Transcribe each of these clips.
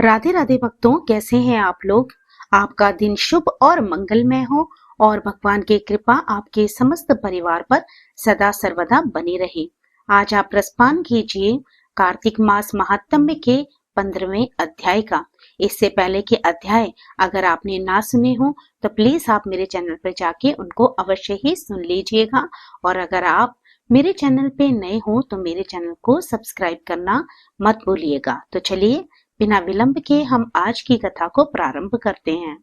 राधे राधे भक्तों, कैसे हैं आप लोग। आपका दिन शुभ और मंगलमय हो और भगवान की कृपा आपके समस्त परिवार पर सदा सर्वदा बनी रहे। आज आप रसपान कीजिए कार्तिक मास महात्म्य के 15वें अध्याय का। इससे पहले के अध्याय अगर आपने ना सुने हो तो प्लीज आप मेरे चैनल पर जाके उनको अवश्य ही सुन लीजिएगा। और अगर आप मेरे चैनल पे नए हो तो मेरे चैनल को सब्सक्राइब करना मत भूलिएगा। तो चलिए बिना विलंब के हम आज की कथा को प्रारंभ करते हैं।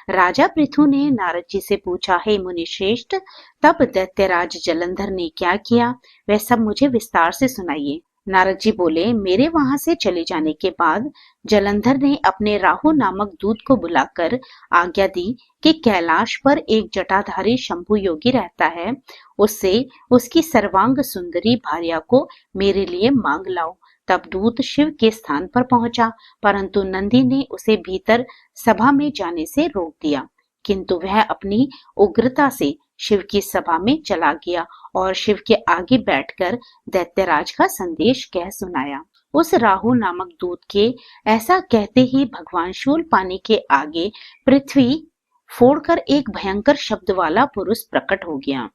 राजा पृथु ने नारद जी से पूछा, हे मुनि श्रेष्ठ, तब दैत्यराज जलंधर ने क्या किया, वह सब मुझे विस्तार से सुनाइए। नारद जी बोले, मेरे वहां से चले जाने के बाद जलंधर ने अपने राहु नामक दूत को बुलाकर आज्ञा दी कि कैलाश पर एक जटाधारी शंभु योगी रहता है, उससे उसकी सर्वांग सुंदरी भार्या को मेरे लिए मांग लाओ। तब दूत शिव के स्थान पर पहुंचा, परंतु नंदी ने उसे भीतर सभा में जाने से रोक दिया। किंतु वह अपनी उग्रता से शिव की सभा में चला गया और शिव के आगे बैठकर दैत्यराज का संदेश कह सुनाया। उस राहु नामक दूत के ऐसा कहते ही भगवान शूलपाणी के आगे पृथ्वी फोड़कर एक भयंकर शब्द वाला पुरुष प्रकट हो गया।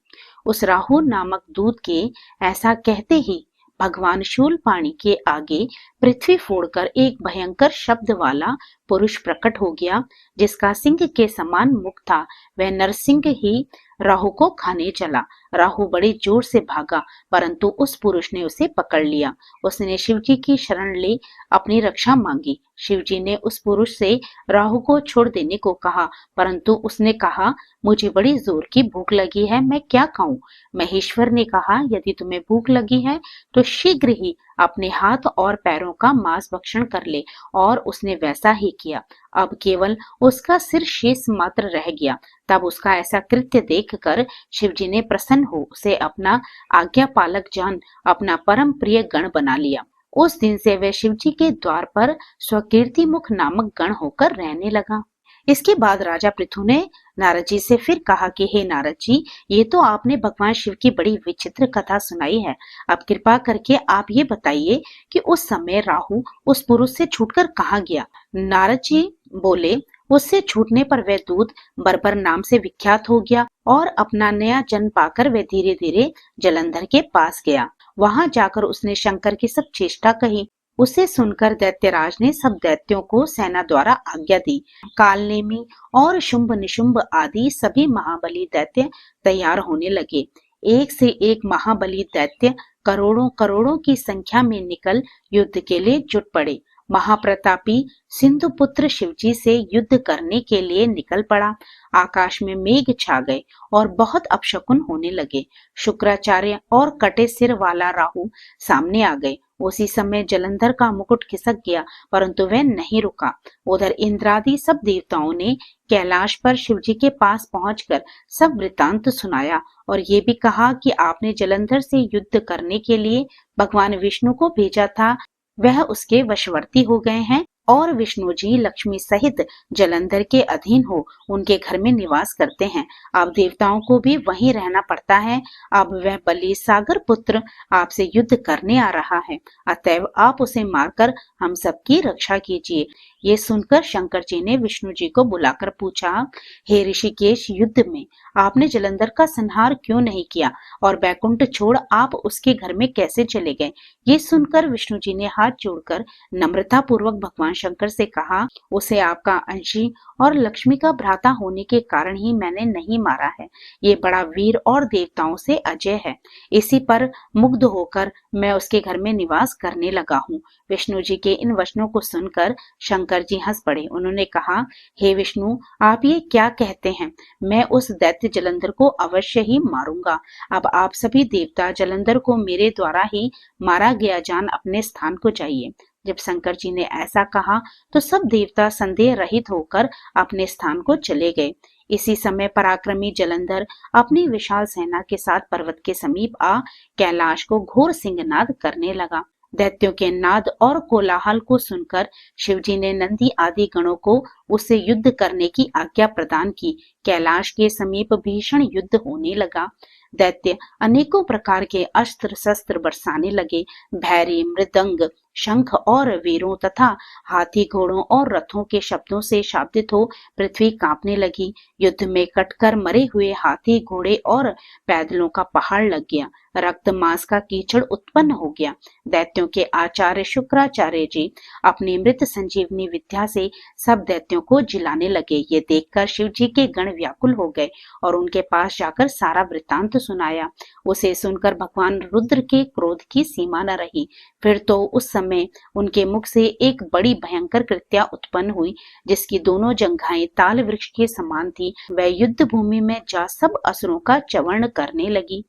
उस राहु नामक दूत के ऐसा कहते ही भगवान शूलपाणी के आगे पृथ्वी फोड़कर एक भयंकर शब्द वाला पुरुष प्रकट हो गया, जिसका सिंह के समान मुख था। वह नरसिंह ही राहु को खाने चला। राहु बड़े जोर से भागा, परंतु उस पुरुष ने उसे पकड़ लिया। उसने शिवजी की शरण ले अपनी रक्षा मांगी। शिवजी ने उस पुरुष से राहु को छोड़ देने को कहा, परंतु उसने कहा, मुझे बड़ी जोर की भूख लगी है, मैं क्या खाऊं। महेश्वर ने कहा, यदि तुम्हें भूख लगी है तो शीघ्र ही अपने हाथ और पैरों का मांस भक्षण कर ले। और उसने वैसा ही किया। अब केवल उसका सिर शेष मात्र रह गया। तब उसका ऐसा कृत्य देखकर शिवजी ने प्रसन्न हो उसे अपना आज्ञा पालक जान अपना परम प्रिय गण बना लिया। उस दिन से वह शिवजी के द्वार पर स्वकीर्ति मुख नामक गण होकर रहने लगा। इसके बाद राजा पृथु ने नारद जी से फिर कहा कि हे नारद जी, ये तो आपने भगवान शिव की बड़ी विचित्र कथा सुनाई है। अब कृपा करके आप ये बताइए कि उस समय राहु उस पुरुष से छूटकर कहाँ गया। नारद जी बोले, उससे छूटने पर वह दूत बर्बर नाम से विख्यात हो गया और अपना नया जन्म पाकर वह धीरे धीरे जलंधर के पास गया। वहां जाकर उसने शंकर की सब चेष्टा कही। उसे सुनकर दैत्यराज ने सब दैत्यों को सेना द्वारा आज्ञा दी। कालनेमी और शुंभ निशुंभ आदि सभी महाबली दैत्य तैयार होने लगे। एक से एक महाबली दैत्य करोड़ों करोड़ों की संख्या में निकल युद्ध के लिए जुट पड़े। महाप्रतापी सिंधु पुत्र शिवजी से युद्ध करने के लिए निकल पड़ा। आकाश में मेघ छा गए और बहुत अपशकुन होने लगे। शुक्राचार्य और कटे सिर वाला राहु सामने आ गए। उसी समय जलंधर का मुकुट खिसक गया, परंतु वह नहीं रुका। उधर इंद्रादि सब देवताओं ने कैलाश पर शिवजी के पास पहुंचकर सब वृतांत सुनाया और ये भी कहा कि आपने जलंधर से युद्ध करने के लिए भगवान विष्णु को भेजा था, वह उसके वशवर्ती हो गए हैं और विष्णु जी लक्ष्मी सहित जलंधर के अधीन हो उनके घर में निवास करते हैं। अब देवताओं को भी वहीं रहना पड़ता है। अब वह बलि सागर पुत्र आपसे युद्ध करने आ रहा है, अतएव आप उसे मारकर हम सबकी रक्षा कीजिए। ये सुनकर शंकर जी ने विष्णु जी को बुलाकर पूछा, हे ऋषिकेश, युद्ध में आपने जलंधर का संहार क्यों नहीं किया और बैकुंठ छोड़ आप उसके घर में कैसे चले गए। ये सुनकर विष्णु जी ने हाथ जोड़कर नम्रता पूर्वक भगवान शंकर से कहा, उसे आपका अंशी और लक्ष्मी का भ्राता होने के कारण ही मैंने नहीं मारा है। ये बड़ा वीर और देवताओं से अजय है। इसी पर मुग्ध होकर मैं उसके घर में निवास करने लगा हूँ। विष्णु जी के इन वचनों को सुनकर शंकर जी हंस पड़े। उन्होंने कहा, हे विष्णु, आप ये क्या कहते हैं। मैं उस दैत्य जलंधर को अवश्य ही मारूंगा। अब आप सभी देवता जलंधर को मेरे द्वारा ही मारा गया जान अपने स्थान को जाइए। जब शंकर जी ने ऐसा कहा तो सब देवता संदेह रहित होकर अपने स्थान को चले गए। इसी समय पराक्रमी जलंधर अपनी विशाल सेना के साथ पर्वत के समीप आ कैलाश को घोर सिंहनाद करने लगा। दैत्यों के नाद और कोलाहल को सुनकर शिवजी ने नंदी आदि गणों को उससे युद्ध करने की आज्ञा प्रदान की। कैलाश के समीप भीषण युद्ध होने लगा। दैत्य अनेकों प्रकार के अस्त्र शस्त्र बरसाने लगे। भैरी, मृदंग, शंख और वीरों तथा हाथी घोड़ों और रथों के शब्दों से शाब्दित हो पृथ्वी कांपने लगी। युद्ध में कटकर मरे हुए हाथी घोड़े और पैदलों का पहाड़ लग गया। रक्त मांस का कीचड़ उत्पन्न हो गया। दैत्यों के आचार्य शुक्राचार्य जी अपनी मृत संजीवनी विद्या से सब दैत्यों को जिलाने लगे। ये देखकर शिव जी के गण व्याकुल हो गए और उनके पास जाकर सारा वृत्तांत सुनाया। उसे सुनकर भगवान रुद्र के क्रोध की सीमा न रही। फिर तो उस समय उनके मुख से एक बड़ी भयंकर कृत्या उत्पन्न हुई, जिसकी दोनों जंघाएं ताल वृक्ष के समान थी। वह युद्ध भूमि में जा सब असुरों का चवर्ण करने लगी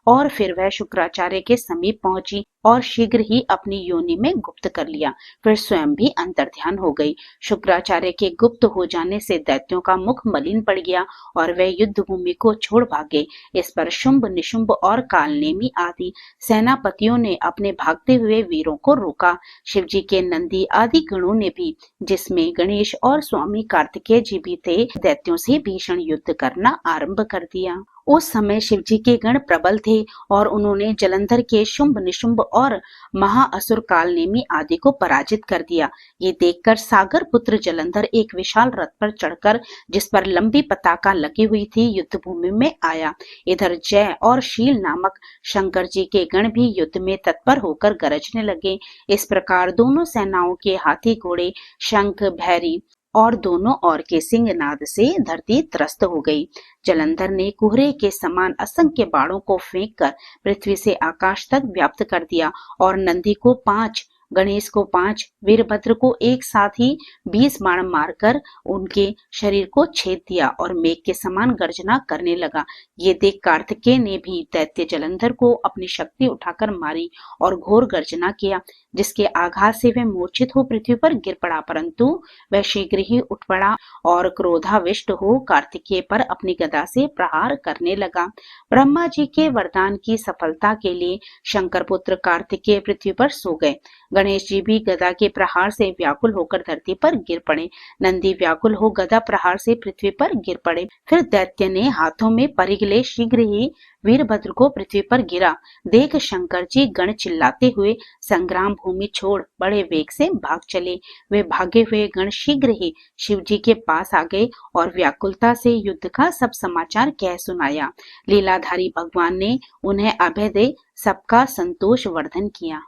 और फिर वह शुक्राचार्य के समीप पहुंची और शीघ्र ही अपनी योनि में गुप्त कर लिया। फिर स्वयं भी अंतर्ध्यान हो गई। शुक्राचार्य के गुप्त हो जाने से दैत्यों का मुख मलिन पड़ गया और वे युद्ध भूमि को छोड़ भागे। इस पर शुंभ, निशुंभ और कालनेमी आदि सेनापतियों ने अपने भागते हुए वीरों को रोका। शिवजी के नंदी आदि गणों ने भी, जिसमें गणेश और स्वामी कार्तिकेय जी भी थे, दैत्यों से भीषण युद्ध करना आरंभ कर दिया। उस समय शिवजी के गण प्रबल थे और उन्होंने जलंधर के शुंभ, निशुंभ और महाअसुर कालनेमी आदि को पराजित कर दिया। ये देखकर सागर पुत्र जलंधर एक विशाल रथ पर चढ़कर, जिस पर लंबी पताका लगी हुई थी, युद्ध भूमि में आया। इधर जय और शील नामक शंकर जी के गण भी युद्ध में तत्पर होकर गरजने लगे। इस प्रकार दोनों सेनाओं के हाथी घोड़े, शंख, भैरी और दोनों ओर के सिंहनाद से धरती त्रस्त हो गई। जलंधर ने कुहरे के समान असंख्य बाणों को फेंककर पृथ्वी से आकाश तक व्याप्त कर दिया और नंदी को 5, गणेश को 5, वीरभद्र को एक साथ ही 20 बाण मारकर उनके शरीर को छेद दिया और मेघ के समान गर्जना करने लगा। ये देख कार्तिकेय ने भी दैत्य जलंधर को अपनी शक्ति उठाकर मारी और घोर गर्जना किया, जिसके आघात से वह मूर्छित हो पृथ्वी पर गिर पड़ा। परंतु वह शीघ्र ही उठ पड़ा और क्रोधाविष्ट हो कार्तिकेय पर अपनी गदा से प्रहार करने लगा। ब्रह्मा जी के वरदान की सफलता के लिए शंकर पुत्र कार्तिकेय पृथ्वी पर सो गए। गणेश जी भी गदा के प्रहार से व्याकुल होकर धरती पर गिर पड़े। नंदी व्याकुल हो गदा प्रहार से पृथ्वी पर गिर पड़े। फिर दैत्य ने हाथों में परिघ ले शीघ्र ही वीरभद्र को पृथ्वी पर गिरा देख शंकर जी गण चिल्लाते हुए संग्राम भूमि छोड़ बड़े वेग से भाग चले। वे भागे हुए गण शीघ्र ही शिव जी के पास आ गए और व्याकुलता से युद्ध का सब समाचार कह सुनाया। लीलाधारी भगवान ने उन्हें अभय दे सबका संतोष वर्धन किया।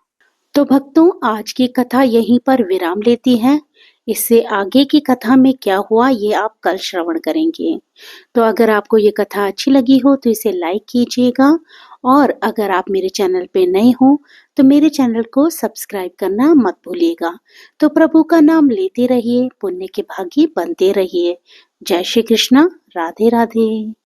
तो भक्तों, आज की कथा यहीं पर विराम लेती है। इससे आगे की कथा में क्या हुआ ये आप कल श्रवण करेंगे। तो अगर आपको ये कथा अच्छी लगी हो तो इसे लाइक कीजिएगा और अगर आप मेरे चैनल पे नए हो तो मेरे चैनल को सब्सक्राइब करना मत भूलिएगा। तो प्रभु का नाम लेते रहिए, पुण्य के भागी बनते रहिए। जय श्री कृष्णा, राधे राधे।